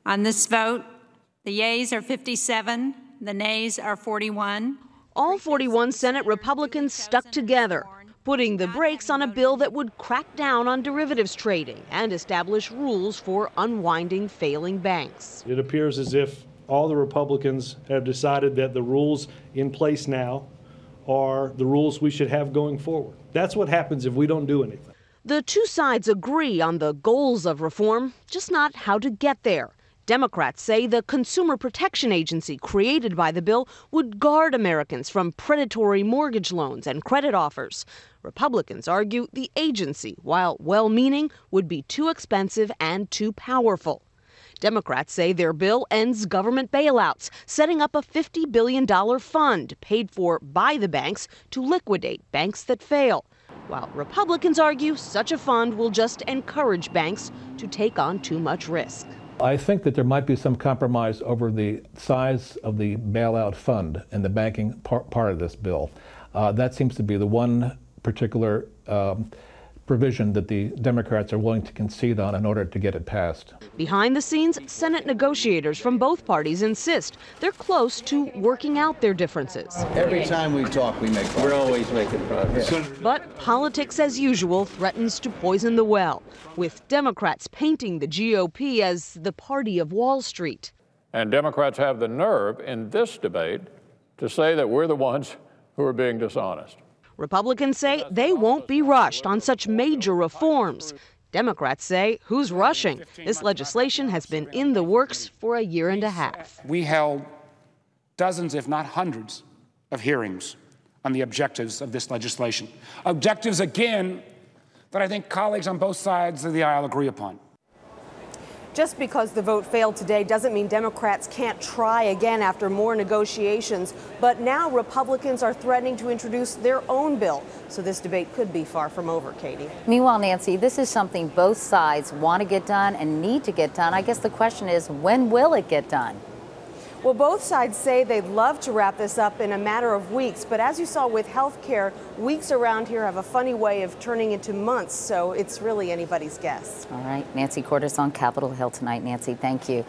On this vote, the yeas are 57, the nays are 41. All 41 Senate Republicans stuck together, putting the brakes on a bill that would crack down on derivatives trading and establish rules for unwinding failing banks. It appears as if all the Republicans have decided that the rules in place now are the rules we should have going forward. That's what happens if we don't do anything. The two sides agree on the goals of reform, just not how to get there. Democrats say the Consumer Protection Agency created by the bill would guard Americans from predatory mortgage loans and credit offers. Republicans argue the agency, while well-meaning, would be too expensive and too powerful. Democrats say their bill ends government bailouts, setting up a $50 billion fund paid for by the banks to liquidate banks that fail. While Republicans argue such a fund will just encourage banks to take on too much risk. I think that there might be some compromise over the size of the bailout fund and the banking part of this bill. That seems to be the one particular provision that the Democrats are willing to concede on in order to get it passed. Behind the scenes, Senate negotiators from both parties insist they're close to working out their differences. Every time we talk, we make progress. We're always making progress. But politics, as usual, threatens to poison the well, with Democrats painting the GOP as the party of Wall Street. And Democrats have the nerve in this debate to say that we're the ones who are being dishonest. Republicans say they won't be rushed on such major reforms. Democrats say, who's rushing? This legislation has been in the works for a year and a half. We held dozens, if not hundreds, of hearings on the objectives of this legislation. Objectives, again, that I think colleagues on both sides of the aisle agree upon. Just because the vote failed today doesn't mean Democrats can't try again after more negotiations. But now Republicans are threatening to introduce their own bill. So this debate could be far from over, Katie. Meanwhile, Nancy, this is something both sides want to get done and need to get done. I guess the question is, when will it get done? Well, both sides say they'd love to wrap this up in a matter of weeks. But as you saw with health care, weeks around here have a funny way of turning into months. So it's really anybody's guess. All right. Nancy Cordes on Capitol Hill tonight. Nancy, thank you.